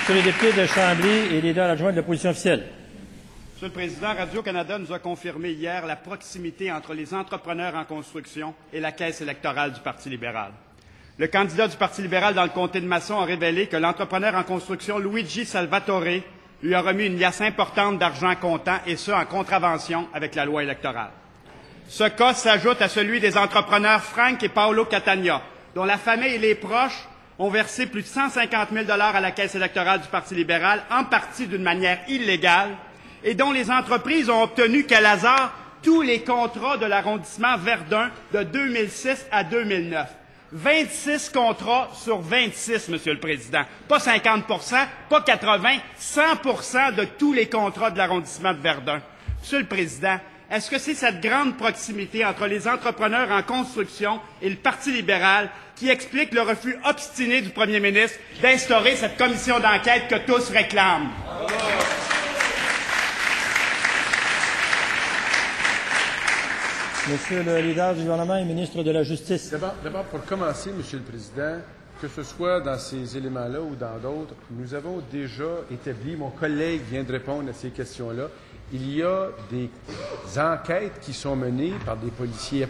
Monsieur le député de Chambly et leader adjoint de l'opposition officielle. Monsieur le Président, Radio-Canada nous a confirmé hier la proximité entre les entrepreneurs en construction et la caisse électorale du Parti libéral. Le candidat du Parti libéral dans le comté de Masson a révélé que l'entrepreneur en construction Luigi Salvatore lui a remis une liasse importante d'argent comptant, et ce, en contravention avec la loi électorale. Ce cas s'ajoute à celui des entrepreneurs Frank et Paolo Catania, dont la famille et les proches ont versé plus de 150 000 $ à la caisse électorale du Parti libéral, en partie d'une manière illégale, et dont les entreprises ont obtenu, quel hasard, tous les contrats de l'arrondissement Verdun de 2006 à 2009. 26 contrats sur 26, Monsieur le Président. Pas 50 pas 80 100 de tous les contrats de l'arrondissement de Verdun. Monsieur le Président, est-ce que c'est cette grande proximité entre les entrepreneurs en construction et le Parti libéral qui explique le refus obstiné du premier ministre d'instaurer cette commission d'enquête que tous réclament? Monsieur le leader du gouvernement et ministre de la Justice. D'abord, pour commencer, Monsieur le Président, que ce soit dans ces éléments-là ou dans d'autres, nous avons déjà établi, mon collègue vient de répondre à ces questions-là, il y a des enquêtes qui sont menées par des policiers. Il n'y a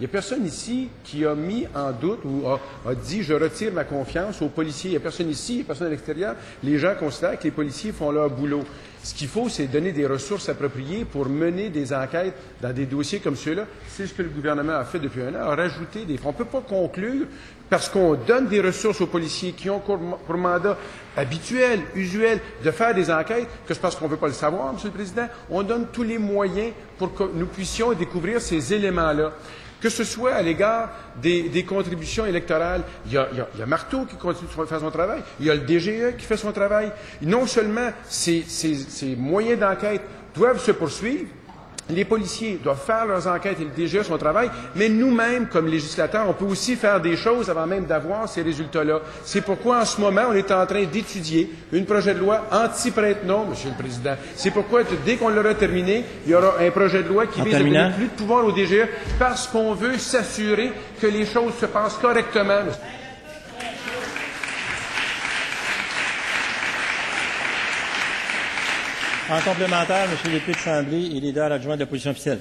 personne ici qui a mis en doute ou a dit « je retire ma confiance aux policiers ». Il n'y a personne ici, il n'y a personne à l'extérieur. Les gens considèrent que les policiers font leur boulot. Ce qu'il faut, c'est donner des ressources appropriées pour mener des enquêtes dans des dossiers comme ceux-là. C'est ce que le gouvernement a fait depuis un an, a rajouté des fonds. On ne peut pas conclure, parce qu'on donne des ressources aux policiers qui ont pour mandat habituel, usuel, de faire des enquêtes, que c'est parce qu'on ne veut pas le savoir, Monsieur le Président. On donne tous les moyens pour que nous puissions découvrir ces éléments-là. Que ce soit à l'égard des contributions électorales, il y a Marteau qui continue de faire son travail, il y a le DGE qui fait son travail. Non seulement ces moyens d'enquête doivent se poursuivre, les policiers doivent faire leurs enquêtes et le DGE son travail, mais nous-mêmes, comme législateurs, on peut aussi faire des choses avant même d'avoir ces résultats-là. C'est pourquoi, en ce moment, on est en train d'étudier un projet de loi anti-prête-nom, Monsieur le Président. C'est pourquoi, dès qu'on l'aura terminé, il y aura un projet de loi qui vise à donner plus de pouvoir au DGE, parce qu'on veut s'assurer que les choses se passent correctement. En complémentaire, Monsieur le député de Chambly et leader adjoint de l'opposition officielle.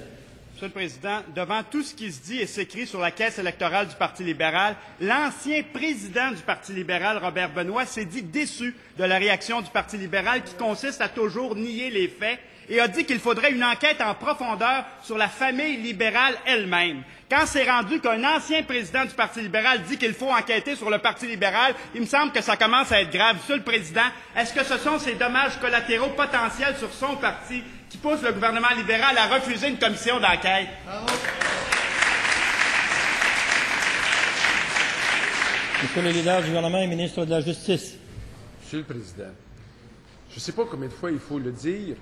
Monsieur le Président, devant tout ce qui se dit et s'écrit sur la caisse électorale du Parti libéral, l'ancien président du Parti libéral, Robert Benoît, s'est dit déçu de la réaction du Parti libéral qui consiste à toujours nier les faits et a dit qu'il faudrait une enquête en profondeur sur la famille libérale elle-même. Quand c'est rendu qu'un ancien président du Parti libéral dit qu'il faut enquêter sur le Parti libéral, il me semble que ça commence à être grave. Monsieur le Président, est-ce que ce sont ces dommages collatéraux potentiels sur son parti qui poussent le gouvernement libéral à refuser une commission d'enquête? Monsieur le leader du gouvernement et ministre de la Justice. Monsieur le Président, je ne sais pas combien de fois il faut le dire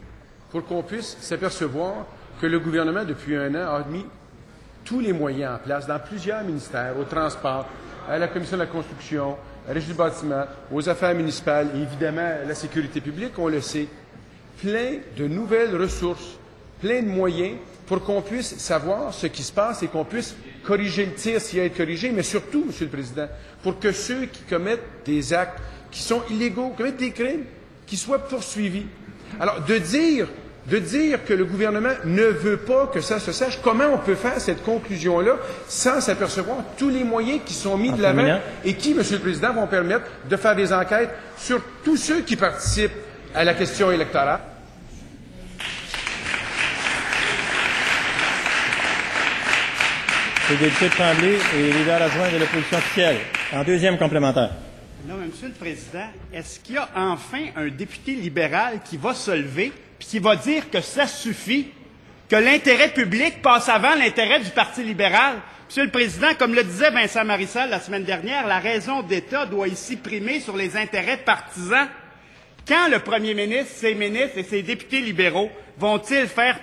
pour qu'on puisse s'apercevoir que le gouvernement, depuis un an, a mis tous les moyens en place dans plusieurs ministères, au transport, à la Commission de la construction, à la Régie du bâtiment, aux affaires municipales et évidemment à la sécurité publique, on le sait, plein de nouvelles ressources, plein de moyens pour qu'on puisse savoir ce qui se passe et qu'on puisse corriger le tir s'il y a à être corrigé, mais surtout, Monsieur le Président, pour que ceux qui commettent des actes qui sont illégaux, commettent des crimes, qui soient poursuivis. Alors, de dire que le gouvernement ne veut pas que ça se sache, comment on peut faire cette conclusion-là sans s'apercevoir tous les moyens qui sont mis de l'avant et qui, Monsieur le Président, vont permettre de faire des enquêtes sur tous ceux qui participent à la question électorale? Le député de Chambly et leader adjoint de l'opposition officielle. En deuxième complémentaire. Non, mais Monsieur le Président, est-ce qu'il y a enfin un député libéral qui va se lever et qui va dire que ça suffit, que l'intérêt public passe avant l'intérêt du Parti libéral? Monsieur le Président, comme le disait Vincent Marissal la semaine dernière, la raison d'État doit ici primer sur les intérêts partisans. Quand le premier ministre, ses ministres et ses députés libéraux vont-ils faire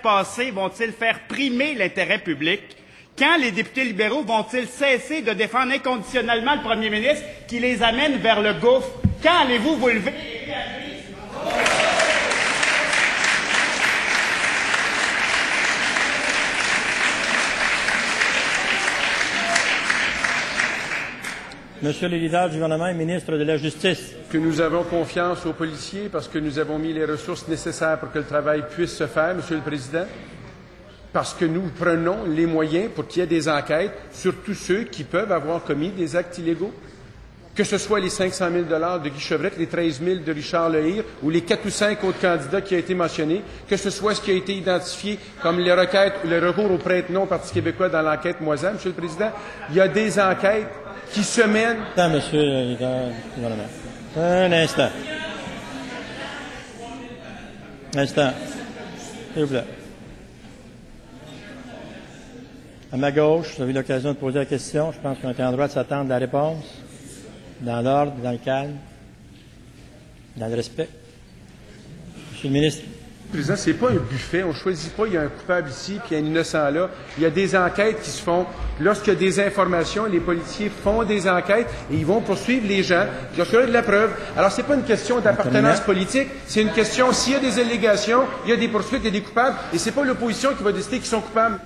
primer l'intérêt public? Quand les députés libéraux vont-ils cesser de défendre inconditionnellement le premier ministre qui les amène vers le gouffre? Quand allez-vous vous lever et réagir? Monsieur le leader du gouvernement et ministre de la Justice. que nous avons confiance aux policiers parce que nous avons mis les ressources nécessaires pour que le travail puisse se faire, Monsieur le Président? Parce que nous prenons les moyens pour qu'il y ait des enquêtes sur tous ceux qui peuvent avoir commis des actes illégaux? Que ce soit les 500 000 $ de Guy Chevrette, les 13 000 de Richard Lehir ou les 4 ou 5 autres candidats qui ont été mentionnés, que ce soit ce qui a été identifié comme les requêtes ou le recours au prête-nom au Parti québécois dans l'enquête Moisan, Monsieur le Président, il y a des enquêtes qui se mènent... Monsieur le leader du gouvernement. Un instant. Un instant. S'il vous plaît. À ma gauche, vous avez eu l'occasion de poser la question. Je pense qu'on était en droit de s'attendre à la réponse. Dans l'ordre, dans le calme, dans le respect. Monsieur le ministre. Président, c'est pas un buffet. On choisit pas, il y a un coupable ici, puis il y a un innocent là. Il y a des enquêtes qui se font. Lorsqu'il y a des informations, les policiers font des enquêtes et ils vont poursuivre les gens. Lorsqu'il y a de la preuve. Alors, c'est pas une question d'appartenance politique. C'est une question, s'il y a des allégations, il y a des poursuites, il y a des coupables. Et c'est pas l'opposition qui va décider qu'ils sont coupables.